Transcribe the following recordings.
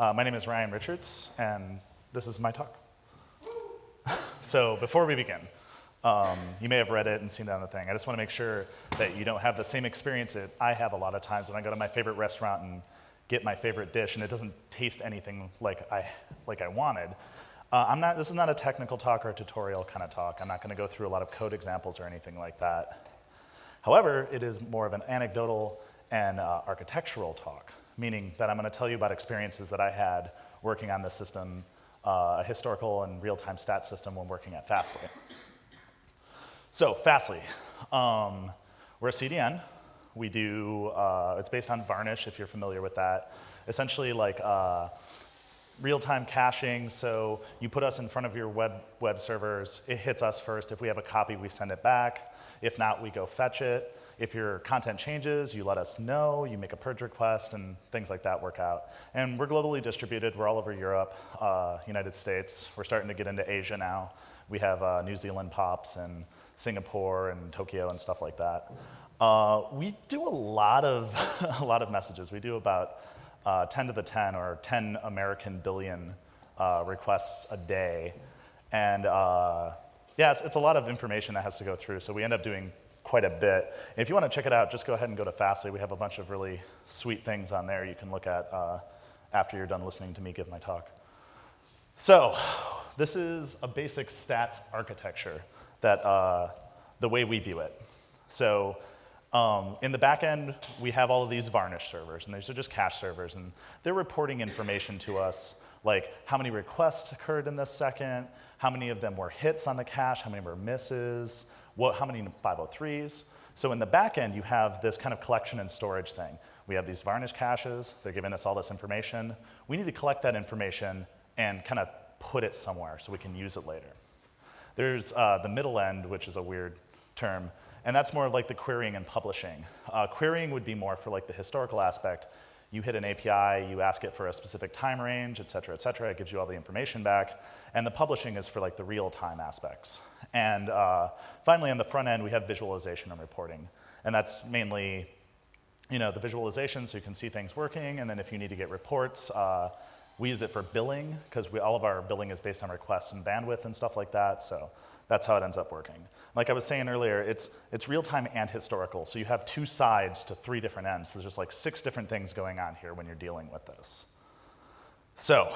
My name is Ryan Richards, and this is my talk. So before we begin, you may have read it and seen it on the thing. I just want to make sure that you don't have the same experience that I have a lot of times when I go to my favorite restaurant and get my favorite dish, and it doesn't taste anything like I wanted. This is not a technical talk or a tutorial kind of talk. I'm not going to go through a lot of code examples or anything like that. However, it is more of an anecdotal and architectural talk, meaning that I'm going to tell you about experiences that I had working on this system, a historical and real-time stat system when working at Fastly. So Fastly, we're a CDN. We do, it's based on Varnish, if you're familiar with that. Essentially like real-time caching, so you put us in front of your web servers, it hits us first. If we have a copy, we send it back. If not, we go fetch it. If your content changes, you let us know, you make a purge request, and things like that work out. And we're globally distributed. We're all over Europe, United States. We're starting to get into Asia now. We have New Zealand pops and Singapore and Tokyo and stuff like that. We do a lot of messages. We do about 10 to the 10 or 10 American billion requests a day. And yeah, it's a lot of information that has to go through, so we end up doing quite a bit. If you want to check it out, just go ahead and go to Fastly. We have a bunch of really sweet things on there you can look at after you're done listening to me give my talk. So this is a basic stats architecture that the way we view it. So in the back end, we have all of these Varnish servers, and these are just cache servers, and they're reporting information to us, like how many requests occurred in this second, how many of them were hits on the cache, how many were misses, how many 503s. So in the back end, you have this kind of collection and storage thing. We have these Varnish caches. They're giving us all this information. We need to collect that information and kind of put it somewhere so we can use it later. There's the middle end, which is a weird term, and that's more like the querying and publishing. Querying would be more for like the historical aspect. You hit an API, you ask it for a specific time range, et cetera, it gives you all the information back. And the publishing is for like the real-time aspects. And finally, on the front end, we have visualization and reporting. And that's mainly, the visualization, so you can see things working. And then if you need to get reports, we use it for billing, because all of our billing is based on requests and bandwidth and stuff like that. So that's how it ends up working. Like I was saying earlier, it's real-time and historical. So you have two sides to three different ends. So there's just like 6 different things going on here when you're dealing with this. So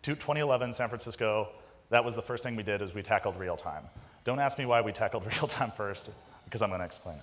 2011, San Francisco, that was the first thing we did, is we tackled real-time. Don't ask me why we tackled real-time first, because I'm going to explain it.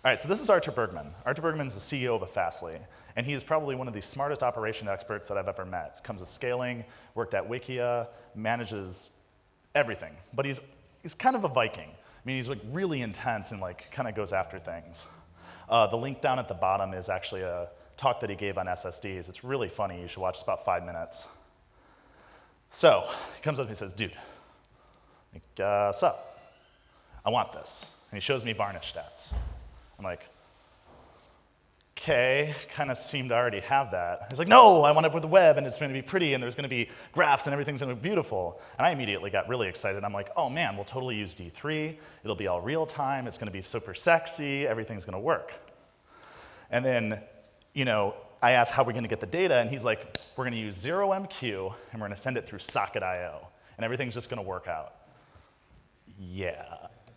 All right, so this is Artur Bergman. Artur Bergman is the CEO of Fastly, and he is probably one of the smartest operation experts that I've ever met. Comes with scaling, worked at Wikia, manages everything. But he's kind of a Viking. I mean, he's like really intense and like kind of goes after things. The link down at the bottom is actually a talk that he gave on SSDs. It's really funny. You should watch. It's about 5 minutes. So he comes up and he says, dude, sup? I want this. And he shows me Varnish stats. I'm like, okay, kind of seem to already have that. He's like, no, I want it with the web, and it's going to be pretty, and there's going to be graphs, and everything's going to be beautiful. And I immediately got really excited. I'm like, oh man, we'll totally use D3. It'll be all real time. It's going to be super sexy. Everything's going to work. And then, I asked how we're going to get the data, and he's like, we're going to use 0MQ, and we're going to send it through socket.io, and everything's just going to work out. Yeah.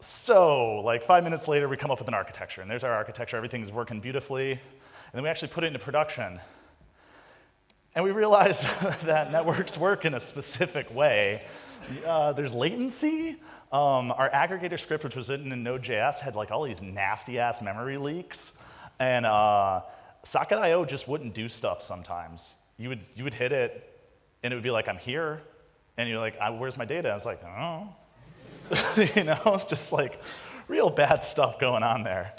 So, like 5 minutes later, we come up with an architecture, and there's our architecture. Everything's working beautifully. And then we actually put it into production. And we realized that networks work in a specific way. There's latency. Our aggregator script, which was written in Node.js, had like all these nasty-ass memory leaks. And socket.io just wouldn't do stuff sometimes. You would hit it, and it would be like, I'm here. And you're like, where's my data? And it's like, oh. It's just like real bad stuff going on there.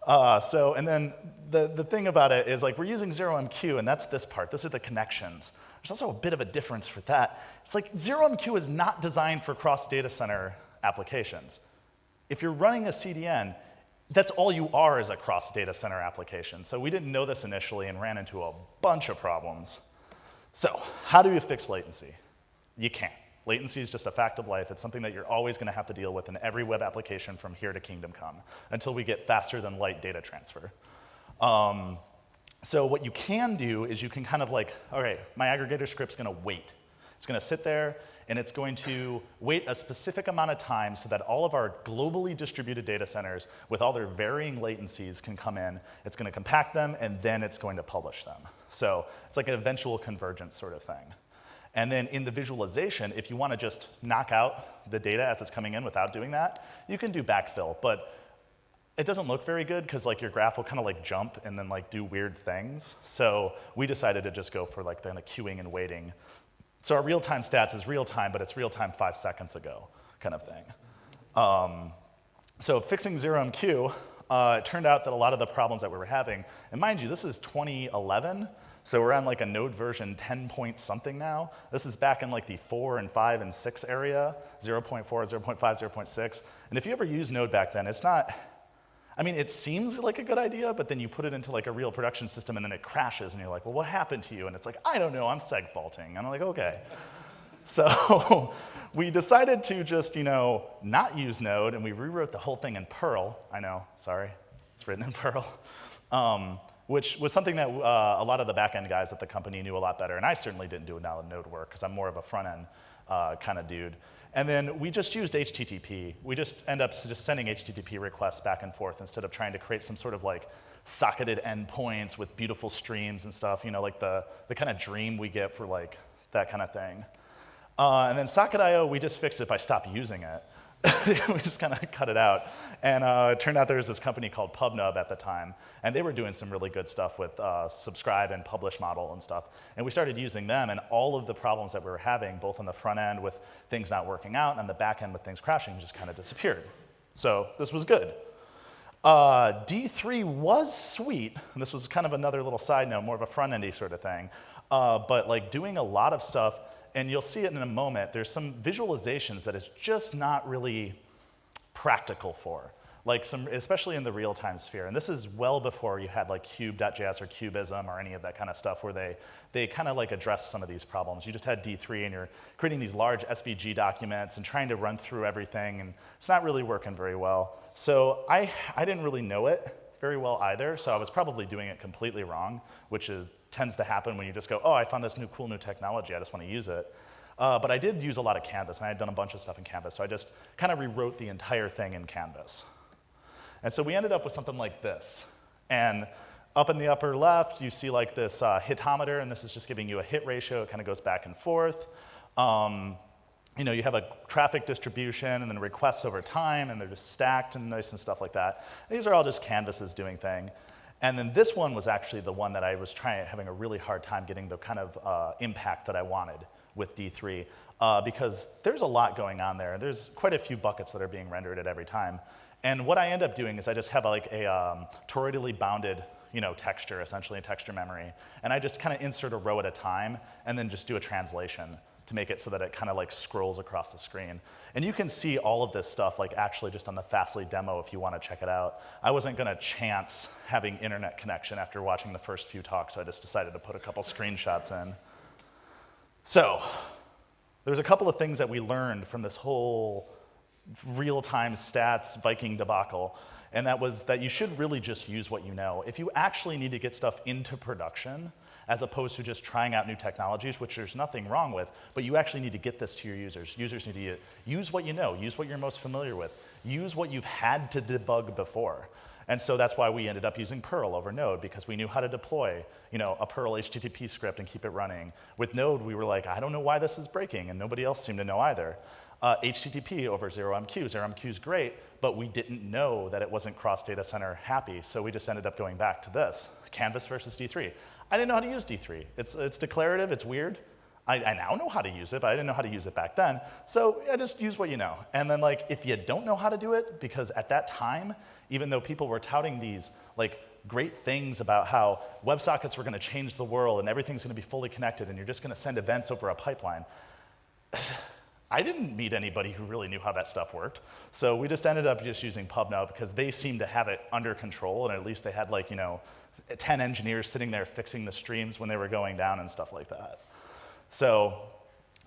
And then the thing about it is like we're using 0MQ, and that's this part. These are the connections. There's also a bit of a difference for that. It's like 0MQ is not designed for cross-data center applications. If you're running a CDN, that's all you are is a cross-data center application. So we didn't know this initially and ran into a bunch of problems. So how do you fix latency? You can't. Latency is just a fact of life. It's something that you're always going to have to deal with in every web application from here to kingdom come until we get faster than light data transfer. So what you can do is you can kind of like, okay, my aggregator script's gonna wait. It's gonna sit there and it's going to wait a specific amount of time so that all of our globally distributed data centers with all their varying latencies can come in. It's gonna compact them and then it's going to publish them. So it's like an eventual convergence sort of thing. And then in the visualization, if you wanna just knock out the data as it's coming in without doing that, you can do backfill, but it doesn't look very good because like your graph will kind of like jump and then like do weird things. So we decided to just go for like the queuing and waiting. So our real-time stats is real-time, but it's real-time 5 seconds ago kind of thing. So fixing 0MQ, it turned out that a lot of the problems that we were having, and mind you, this is 2011, so we're on like a node version 10 point something now. This is back in like the 4 and 5 and 6 area, 0.4, 0.5, 0.6. And if you ever used Node back then, it's not, I mean, it seems like a good idea, but then you put it into like a real production system and then it crashes and you're like, well, what happened to you? And it's like, I don't know, I'm seg faulting. And I'm like, okay. So we decided to just, not use Node and we rewrote the whole thing in Perl. I know, sorry, it's written in Perl. Which was something that a lot of the back-end guys at the company knew a lot better. And I certainly didn't do Node work because I'm more of a front-end kind of dude. And then we just used HTTP. We just end up just sending HTTP requests back and forth instead of trying to create some sort of like socketed endpoints with beautiful streams and stuff, like the kind of dream we get for like that kind of thing. And then Socket.io, we just fixed it by stop using it. We just kind of cut it out. And it turned out there was this company called Pubg at the time, and they were doing some really good stuff with subscribe and publish model and stuff. And we started using them, and all of the problems that we were having, both on the front end with things not working out and on the back end with things crashing, just kind of disappeared. So this was good. D3 was sweet, and this was kind of another little side note, more of a front-endy sort of thing. But like doing a lot of stuff, and you'll see it in a moment, there's some visualizations that it's just not really practical for, like especially in the real-time sphere. And this is well before you had like cube.js or cubism or any of that kind of stuff where they kind of like address some of these problems. You just had D3 and you're creating these large SVG documents and trying to run through everything, and it's not really working very well. So I didn't really know it very well either, so I was probably doing it completely wrong, which tends to happen when you just go, oh, I found this cool new technology, I just want to use it. But I did use a lot of Canvas, and I had done a bunch of stuff in Canvas, so I just kind of rewrote the entire thing in Canvas. And so we ended up with something like this. And up in the upper left, you see like this Hitometer, and this is just giving you a hit ratio. It kind of goes back and forth. You have a traffic distribution and then requests over time, and they're just stacked and nice and stuff like that. These are all just canvases doing thing. And then this one was actually the one that I was having a really hard time getting the kind of impact that I wanted with D3, because there's a lot going on there. There's quite a few buckets that are being rendered at every time. And what I end up doing is I just have like a toroidally bounded texture, essentially a texture memory. And I just kind of insert a row at a time and then just do a translation to make it so that it kind of like scrolls across the screen. And you can see all of this stuff like actually just on the Fastly demo if you want to check it out. I wasn't going to chance having internet connection after watching the first few talks, so I just decided to put a couple screenshots in. So there's a couple of things that we learned from this whole real-time stats Viking debacle, and that was that you should really just use what you know. If you actually need to get stuff into production, as opposed to just trying out new technologies, which there's nothing wrong with, but you actually need to get this to your users. Users need to use what you know, use what you're most familiar with, use what you've had to debug before. And so that's why we ended up using Perl over Node, because we knew how to deploy a Perl HTTP script and keep it running. With Node, we were like, I don't know why this is breaking, and nobody else seemed to know either. HTTP over 0MQ. 0MQ is great, but we didn't know that it wasn't cross-data center happy, so we just ended up going back to this, Canvas versus D3. I didn't know how to use D3. It's declarative, it's weird. I now know how to use it, but I didn't know how to use it back then. So yeah, just use what you know. And then if you don't know how to do it, because at that time, even though people were touting these great things about how WebSockets were going to change the world and everything's going to be fully connected and you're just going to send events over a pipeline, I didn't meet anybody who really knew how that stuff worked. So we just ended up just using Pubg because they seemed to have it under control, and at least they had 10 engineers sitting there fixing the streams when they were going down and stuff like that. So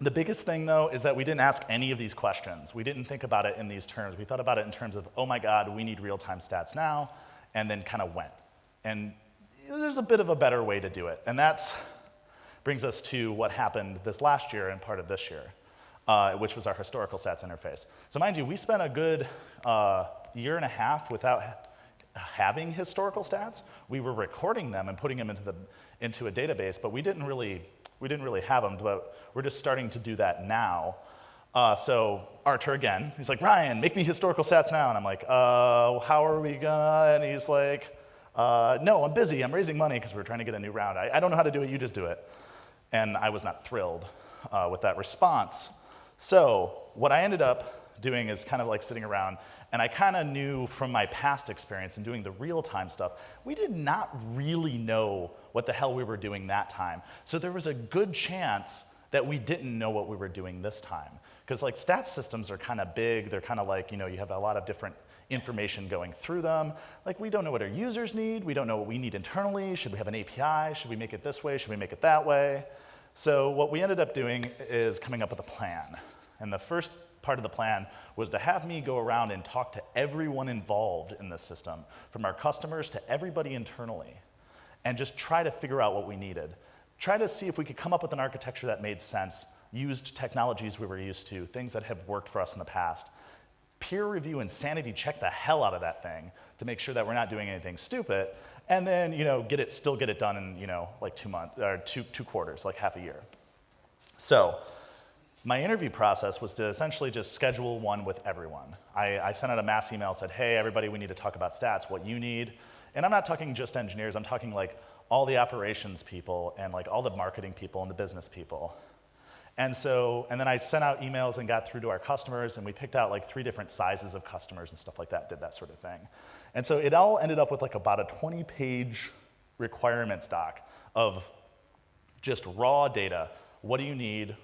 the biggest thing, though, is that we didn't ask any of these questions. We didn't think about it in these terms. We thought about it in terms of, oh my God, we need real-time stats now, and then kind of went. And there's a bit of a better way to do it. And that brings us to what happened this last year and part of this year, which was our historical stats interface. So mind you, we spent a good year and a half without having historical stats. We were recording them and putting them into a database, but we didn't really have them, but we're just starting to do that now. So Archer again, he's like, Ryan, make me historical stats now. And I'm like, how are we gonna? And he's like, no, I'm busy, I'm raising money because we're trying to get a new round. I don't know how to do it, you just do it. And I was not thrilled with that response. So what I ended up doing is kind of like sitting around, and I kind of knew from my past experience in doing the real-time stuff, we did not really know what the hell we were doing that time. So there was a good chance that we didn't know what we were doing this time. Because like stats systems are kind of big, they're kind of like, you have a lot of different information going through them. Like we don't know what our users need, we don't know what we need internally, should we have an API, should we make it this way, should we make it that way? So what we ended up doing is coming up with a plan. And the first part of the plan was to have me go around and talk to everyone involved in this system, from our customers to everybody internally, and just try to figure out what we needed. Try to see if we could come up with an architecture that made sense, used technologies we were used to, things that have worked for us in the past. Peer review and sanity check the hell out of that thing to make sure that we're not doing anything stupid, and then still get it done in like 2 months or two quarters, like half a year. So my interview process was to essentially just schedule one with everyone. I sent out a mass email, said, hey, everybody, we need to talk about stats, what you need. And I'm not talking just engineers, I'm talking like all the operations people and like all the marketing people and the business people. And then I sent out emails and got through to our customers, and we picked out like 3 different sizes of customers and stuff like that, did that sort of thing. And so it all ended up with like about a 20-page requirements doc of just raw data. What do you need?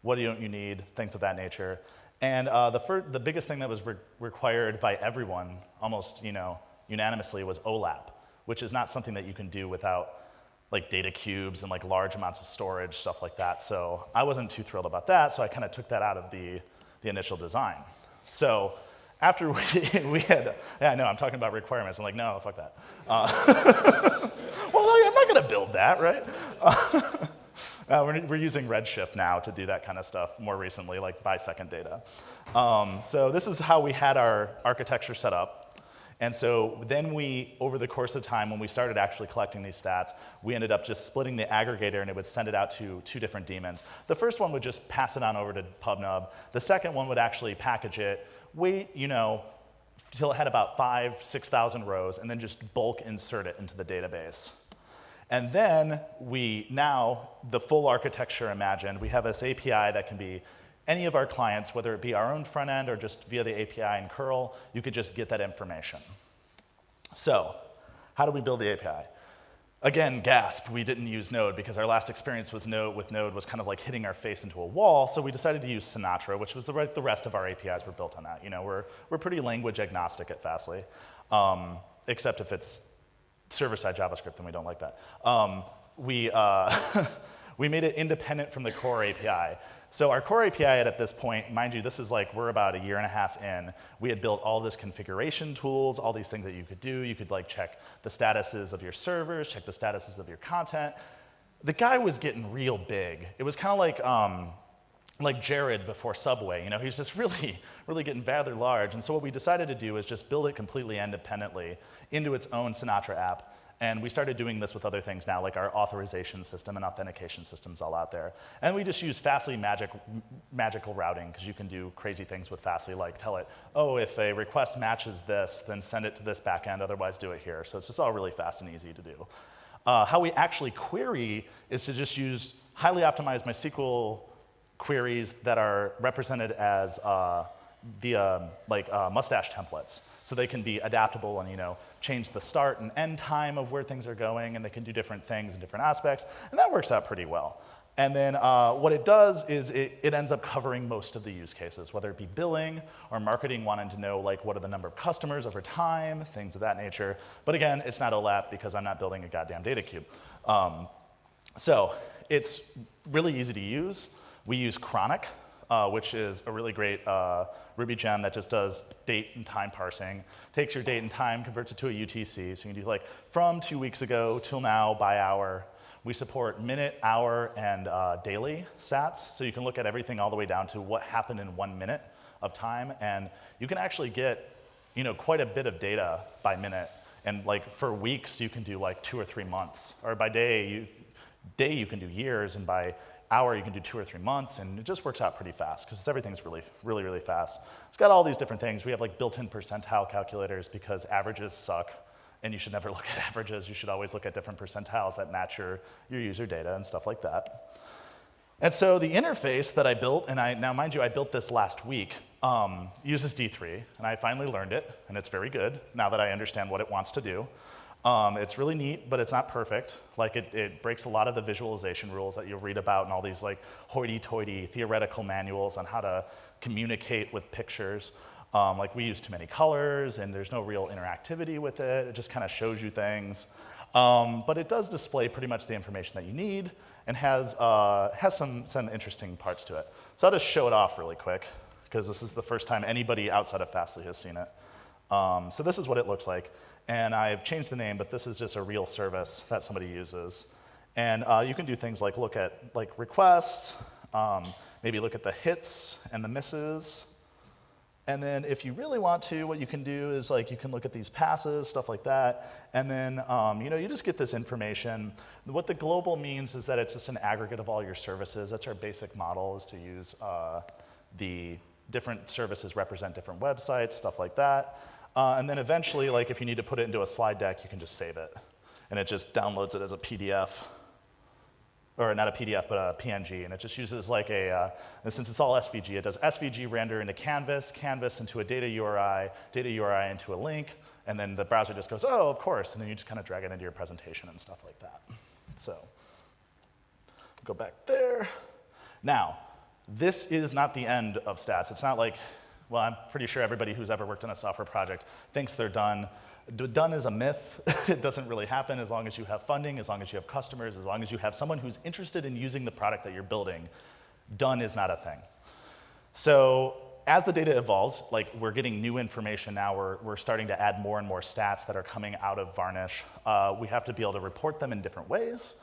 What don't you need? Things of that nature. And the biggest thing that was required by everyone, almost unanimously, was OLAP, which is not something that you can do without like data cubes and like large amounts of storage, stuff like that. So I wasn't too thrilled about that, so I kind of took that out of the initial design. So after we had, yeah, no, I'm talking about requirements. I'm like, no, fuck that. Well, I'm not gonna build that, right? We're using Redshift now to do that kind of stuff more recently, like by-second data. So this is how we had our architecture set up. And so then over the course of time, when we started actually collecting these stats, we ended up just splitting the aggregator, and it would send it out to 2 different daemons. The first one would just pass it on over to PubNub. The second one would actually package it, wait, till it had about 5,000 to 6,000 rows, and then just bulk insert it into the database. And then the full architecture imagined, we have this API that can be any of our clients, whether it be our own front end or just via the API in curl, you could just get that information. So how do we build the API? Again, gasp, we didn't use Node because our last experience with Node was kind of like hitting our face into a wall, so we decided to use Sinatra, which was the rest of our APIs were built on that. We're pretty language agnostic at Fastly, except if it's server-side JavaScript, and we don't like that. We made it independent from the core API. So our core API at this point, mind you, this is like we're about a year and a half in. We had built all this configuration tools, all these things that you could do. You could like check the statuses of your servers, check the statuses of your content. The guy was getting real big. It was kind of like Jared before Subway. He was just really, really getting rather large. And so what we decided to do is just build it completely independently into its own Sinatra app. And we started doing this with other things now, like our authorization system and authentication systems all out there. And we just use Fastly magical routing, because you can do crazy things with Fastly, like tell it, oh, if a request matches this, then send it to this backend, otherwise do it here. So it's just all really fast and easy to do. How we actually query is to just use highly optimized MySQL queries that are represented as via mustache templates. So they can be adaptable and change the start and end time of where things are going, and they can do different things in different aspects, and that works out pretty well. And then what it does is it ends up covering most of the use cases, whether it be billing or marketing wanting to know what are the number of customers over time, things of that nature. But again, it's not OLAP because I'm not building a goddamn data cube. So it's really easy to use. We use Chronic which is a really great Ruby gem that just does date and time parsing. Takes your date and time, converts it to a UTC. So you can do like from 2 weeks ago till now by hour. We support minute, hour, and daily stats. So you can look at everything all the way down to what happened in 1 minute of time. And you can actually get quite a bit of data by minute. And like for weeks, you can do like 2 or 3 months. Or by day you can do years, and by hour you can do 2 or 3 months, and it just works out pretty fast because everything's really, really, really fast. It's got all these different things. We have like built-in percentile calculators because averages suck, and you should never look at averages. You should always look at different percentiles that match your user data and stuff like that. And so the interface that I built, and now mind you, I built this last week, uses D3, and I finally learned it, and it's very good now that I understand what it wants to do. It's really neat, but it's not perfect. Like it breaks a lot of the visualization rules that you'll read about in all these like hoity-toity theoretical manuals on how to communicate with pictures. Like we use too many colors, and there's no real interactivity with it. It just kind of shows you things. But it does display pretty much the information that you need, and has some interesting parts to it. So I'll just show it off really quick, because this is the first time anybody outside of Fastly has seen it. So this is what it looks like. And I've changed the name, but this is just a real service that somebody uses. And you can do things like look at like requests, maybe look at the hits and the misses. And then if you really want to, what you can do is like you can look at these passes, stuff like that. And then you just get this information. What the global means is that it's just an aggregate of all your services. That's our basic model, is to use the different services represent different websites, stuff like that. And then eventually, like if you need to put it into a slide deck, you can just save it. And it just downloads it as a PDF. Or not a PDF, but a PNG. And it just uses like and since it's all SVG, it does SVG render into Canvas, Canvas into a data URI into a link, and then the browser just goes, oh, of course, and then you just kind of drag it into your presentation and stuff like that. So go back there. Now, this is not the end of stats. It's not like, well, I'm pretty sure everybody who's ever worked on a software project thinks they're done. Done is a myth. It doesn't really happen as long as you have funding, as long as you have customers, as long as you have someone who's interested in using the product that you're building. Done is not a thing. So as the data evolves, like we're getting new information now, we're starting to add more and more stats that are coming out of Varnish. We have to be able to report them in different ways.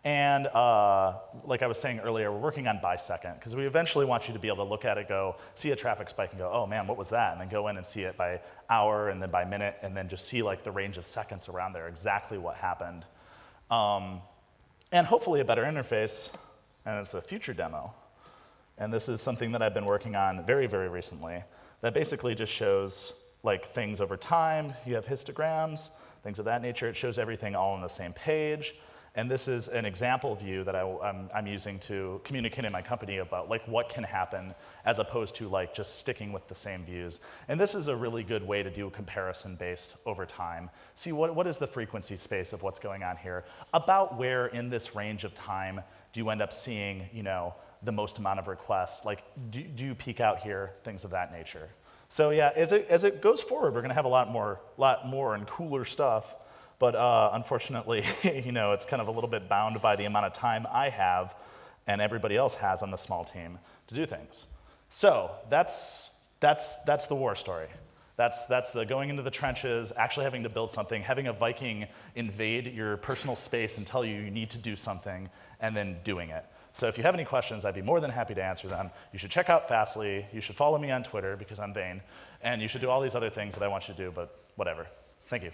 And like I was saying earlier, we're working on by second, because we eventually want you to be able to look at it, go, see a traffic spike and go, oh man, what was that? And then go in and see it by hour and then by minute, and then just see like the range of seconds around there, exactly what happened. And hopefully a better interface, and it's a future demo. And this is something that I've been working on very, very recently, that basically just shows like things over time. You have histograms, things of that nature. It shows everything all on the same page. And this is an example view that I'm using to communicate in my company about like what can happen, as opposed to like just sticking with the same views. And this is a really good way to do a comparison based over time. See what is the frequency space of what's going on here? About where in this range of time do you end up seeing the most amount of requests? Like do you peak out here? Things of that nature. So yeah, as it goes forward, we're going to have a lot more and cooler stuff. But unfortunately, it's kind of a little bit bound by the amount of time I have and everybody else has on the small team to do things. So that's the war story. That's the going into the trenches, actually having to build something, having a Viking invade your personal space and tell you you need to do something, and then doing it. So if you have any questions, I'd be more than happy to answer them. You should check out Fastly. You should follow me on Twitter because I'm vain. And you should do all these other things that I want you to do, but whatever. Thank you.